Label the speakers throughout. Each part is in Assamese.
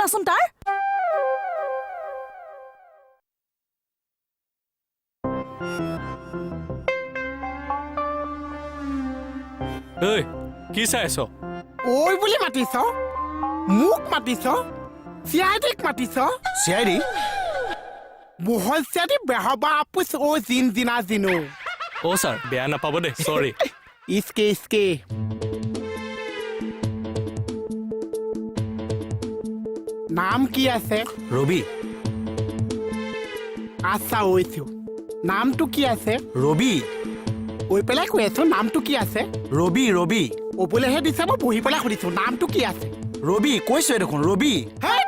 Speaker 1: চাচোন তাৰ
Speaker 2: ঐ কি চাই আছ
Speaker 3: ঐ বুলি মাতিছ মোক মাতিছ চিআইডিক মাতিছ
Speaker 4: চিআইডি
Speaker 3: বহল চিআইডি বেহবা আপুচ ও জিন জিনা জিনো
Speaker 2: অ' ছাৰ বেয়া নাপাব দেই চৰি
Speaker 3: ইচকে ইচকে নাম কি আছে
Speaker 4: ৰবি
Speaker 3: আচ্ছা ঐছো নামটো কি আছে
Speaker 4: ৰবি
Speaker 3: ঐ পেলাই কৈ আছো নামটো কি আছে
Speaker 4: ৰবি ৰবি
Speaker 3: অবলেহে দিছে মই বহি পেলাই সুধিছো নামটো কি আছে
Speaker 4: ৰবি কৈছোৱে দেখোন ৰবি
Speaker 3: হেই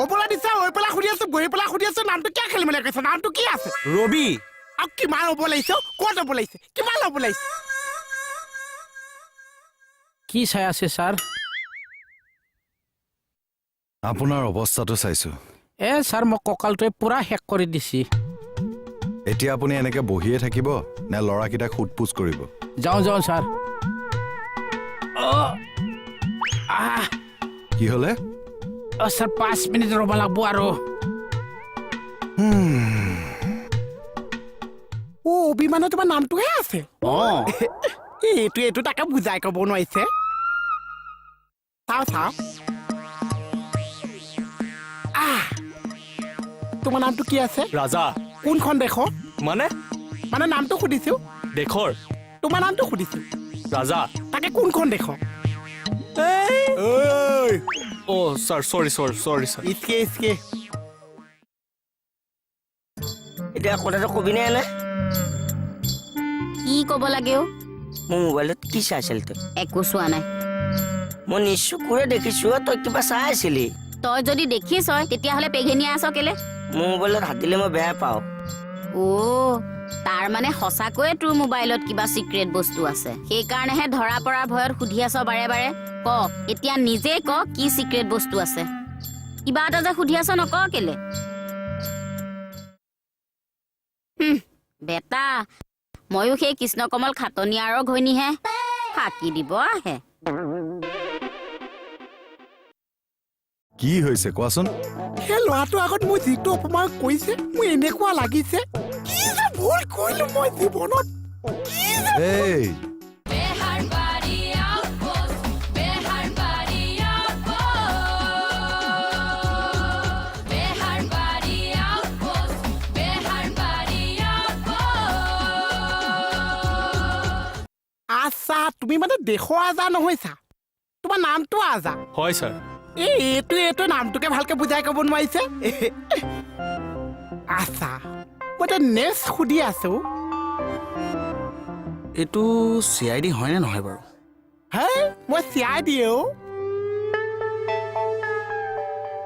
Speaker 3: অবলা দিছে ঐ পেলাই সুধি আছো বহি পেলাই সুধি আছো নামটো কিয় খেলি মেলি কৈছ নামটো কি আছে
Speaker 4: ৰবি
Speaker 3: আৰু কিমান হ'ব লাগিছে ক'ত হ'ব লাগিছে কিমান হ'ব লাগিছে
Speaker 5: কি চাই আছে ছাৰ
Speaker 6: আপোনাৰ অৱস্থাটো চাইছো
Speaker 5: ছাৰ মোক কঁকালটোৱে পুৰা শেষ কৰি দিছি
Speaker 6: এতিয়া আপুনি এনেকে বহিয়ে থাকিব নে ল'ৰাকেইটাক সোধপোছ কৰিব
Speaker 5: যাওঁ ছাৰ
Speaker 6: কি হলে
Speaker 5: ছাৰ 5 মিনিট ৰ'ব লাগিব আৰু
Speaker 3: অভিমানত তোমাৰ নামটোহে আছে এইটো তাকে বুজাই ক'ব নোৱাৰিছে চাওঁ তোমাৰ নামটো কি আছে
Speaker 2: ৰাজা
Speaker 3: কোনখন দেশ
Speaker 2: মানে
Speaker 3: নামটো সুধিছো
Speaker 2: দেশৰ
Speaker 3: তোমাৰ নামটো সুধিছো
Speaker 2: ৰাজা
Speaker 3: তাকে কোনখন দেশ
Speaker 2: অ' ছাৰ চৰি ছাৰ
Speaker 3: ইচকে
Speaker 7: এতিয়া কথাটো কবি নে
Speaker 8: কি ক'ব লাগে অ
Speaker 7: মোৰ মোবাইলত কি চাই আছিল তই
Speaker 8: একো চোৱা নাই
Speaker 7: মই নিশ্চুকুৰে দেখিছো তই কিবা চাই আছিলি
Speaker 8: তই যদি দেখিছ তেতিয়াহ'লে পেঘেনিয়া আছ কেলে
Speaker 7: মোৰ মোবাইলত হাত দিলে মই বেয়া পাওঁ
Speaker 8: তাৰ মানে সঁচাকৈয়ে তোৰ মোবাইলত কিবা চিক্ৰেট বস্তু আছে সেইকাৰণেহে ধৰা পৰাৰ ভয়ত সুধি আছ বাৰে বাৰে ক এতিয়া নিজে ক কি চিক্ৰেট বস্তু আছে কিবা এটা যে সুধি আছ নক কেলে বেটা ময়ো সেই কৃষ্ণকমল খাটনিয়াৰৰ ঘৈণীহে ফাঁকি দিব আহে
Speaker 6: কি হৈছে কোৱাচোন
Speaker 3: সেই ল'ৰাটো আগত মই যিটো অপমান কৰিছে মোৰ এনেকুৱা লাগিছে কি যে ভুল কৰিলো মই জীৱনত
Speaker 6: এই
Speaker 3: আচ্ছা তুমি মানে দেশৰ আজা নহৈছা তোমাৰ নামটো আজা
Speaker 2: হয় ছাৰ
Speaker 3: এইটো নামটোকে ভালকে বুজাই ক'ব নোৱাৰিছে আচ্ছা মই এতিয়া নেক্সট সুধি আছো
Speaker 4: এইটো চিআইডি হয়নে নহয় বাৰু
Speaker 3: হেই মই চিয়াই দিও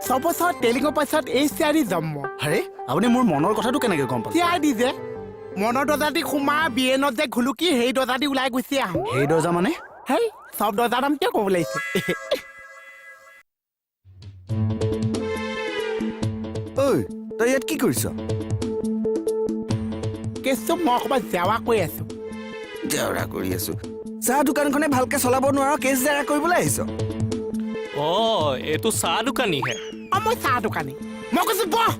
Speaker 3: 6 বছৰ টেলিঙৰ পাছত এই চিয়াৰি জন্ম
Speaker 4: আৰে আপুনি মোৰ মনৰ কথাটো কেনেকৈ গম পালে
Speaker 3: চিয়াই দি যে মনৰ দৰ্জা দি সোমা বিয়েনত যে ঘুলুকি সেই দৰ্জা দি ওলাই গুচি আহোঁ
Speaker 4: সেই দৰ্জা মানে
Speaker 3: হেই চব দৰ্জাৰ নাম কিয় ক'ব লাগিছে
Speaker 4: ঐ তই ইয়াত কি কৰিছ
Speaker 3: কেছটো মই অকণমান জেৱা কৰি আছো
Speaker 4: জেওৰা কৰি আছো চাহ দোকানখনে ভালকে চলাব নোৱাৰ কেছ জেৰা কৰিবলৈ আহিছ
Speaker 2: অ' এইটো চাহ দোকানীহে
Speaker 3: মই চাহ দোকানী মই কৈছো বহ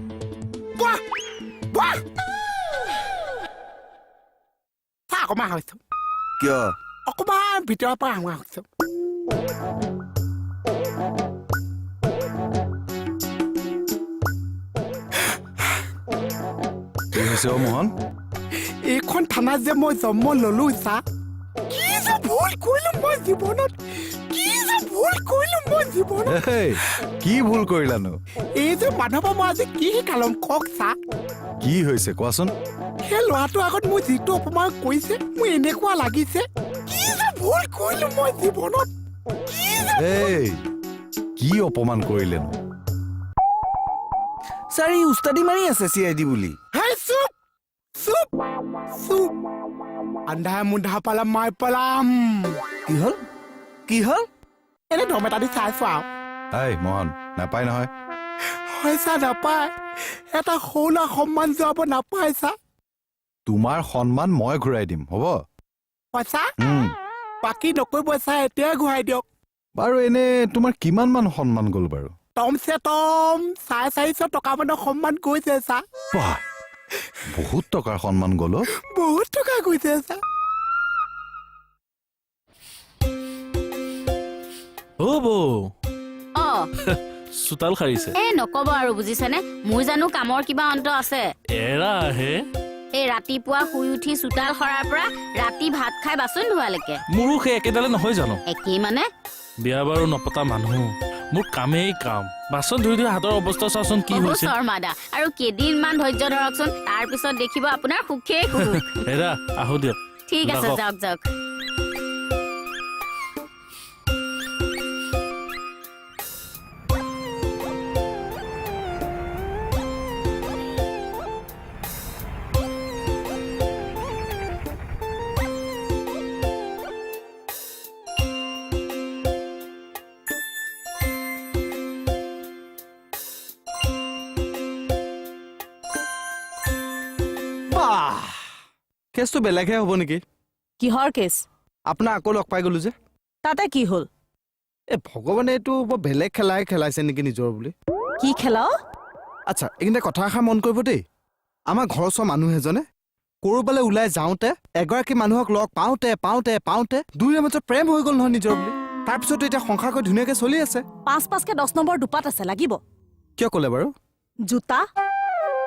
Speaker 3: চাহ অকণমান হৈছো
Speaker 4: কিয়
Speaker 3: অকণমান ভিতৰৰ পৰা আহোঁ হৈছো
Speaker 6: কি হৈছে অ' মোহন
Speaker 3: এইখন থানাত যে মই জন্ম ললো চা কি যে ভুল কৰিলো মই জীৱনত
Speaker 6: এই কি ভুল কৰিলানো
Speaker 3: এই যে মাধৱৰ মই আজি কি শিকালম কওক চা
Speaker 6: কি হৈছে কোৱাচোন
Speaker 3: সেই ল'ৰাটো আগত মই যিটো অপমান কৰিছে মোৰ এনেকুৱা লাগিছে কি যে ভুল কৰিলো মই জীৱনত
Speaker 6: এই কি অপমান কৰিলেনো
Speaker 4: ছাৰ ই উস্তাদি মাৰি আছে চিআইডি বুলি
Speaker 3: হেই চুপ আন্ধা মুন্ধা পালাম মাই পালাম
Speaker 4: কি হ'ল
Speaker 3: এনে ধম এটা দি চাইছো আৰু
Speaker 6: এই মোহন নাপায় নহয়
Speaker 3: পইচা নাপায় এটা সৰু সন্মান যোৱাব নাপায় চা
Speaker 6: তোমাৰ সন্মান মই ঘূৰাই দিম হ'ব
Speaker 3: পইচা বাকী নকৈ পইচা এতিয়াই ঘূৰাই দিয়ক
Speaker 6: বাৰু এনে তোমাৰ কিমান মান সন্মান গ'ল বাৰু
Speaker 3: টমছে টম 450 টকা মানৰ সন্মান গৈছে ছাৰ
Speaker 6: বাহ বহুত টকাৰ সন্মান গ'ল অ'।
Speaker 3: বহুত টকা গৈছে ছাৰ
Speaker 1: অ' বৌ
Speaker 8: অ
Speaker 1: চোতাল সাৰিছে
Speaker 8: এ নকব আৰু বুজিছেনে মোৰ জানো কামৰ কিবা অন্ত আছে
Speaker 1: এৰা আহে
Speaker 8: এই ৰাতিপুৱা শুই উঠি চোতাল সৰাৰ পৰা ৰাতি ভাত খাই বাচন ধোৱালৈকে
Speaker 1: মোৰো সেই একেডালে নহয় জানো
Speaker 8: একেই মানে
Speaker 1: বিয়া বাৰু নপতা মানুহ মোৰ কামেই কাম বাচন ধুই ধুই হাতৰ অৱস্থা চাচোন কি
Speaker 8: বহু
Speaker 1: হৈছে
Speaker 8: শৰ্মা দা আৰু কেইদিনমান ধৈৰ্য ধৰকচোন তাৰ পিছত দেখিব আপোনাৰ সুখেই সুখ
Speaker 1: এৰা আহো দিয়ক
Speaker 8: ঠিক আছে
Speaker 1: ৰাখক।
Speaker 8: যাওক যাওক
Speaker 4: বাহ কেছটো বেলেগহে হ'ব নেকি
Speaker 9: কিহৰ কেছ
Speaker 4: আপোনাৰ আকৌ লগ পাই গলো যে
Speaker 9: তাতে কি হ'ল
Speaker 4: এই ভগৱানে এইটো বৰ বেলেগ খেলাই খেলাইছে নেকি নিজৰ বুলি
Speaker 9: কি খেলাও
Speaker 4: আচ্ছা এইখিনিতে কথা এষাৰ মন কৰিব দেই আমাৰ ঘৰৰ ওচৰৰ মানুহ এজনে ক'ৰবালৈ ওলাই যাওঁতে এগৰাকী মানুহক লগ পাওঁতে পাওঁতে পাওঁতে দুয়োৰে মাজত প্ৰেম হৈ গ'ল নহয় নিজৰ বুলি তাৰপিছতো এতিয়া সংসাৰ কৰি ধুনীয়াকৈ চলি আছে
Speaker 9: 5-5কে 10 নম্বৰ দুপাত আছে লাগিব
Speaker 4: কিয় ক'লে বাৰু
Speaker 9: জোতা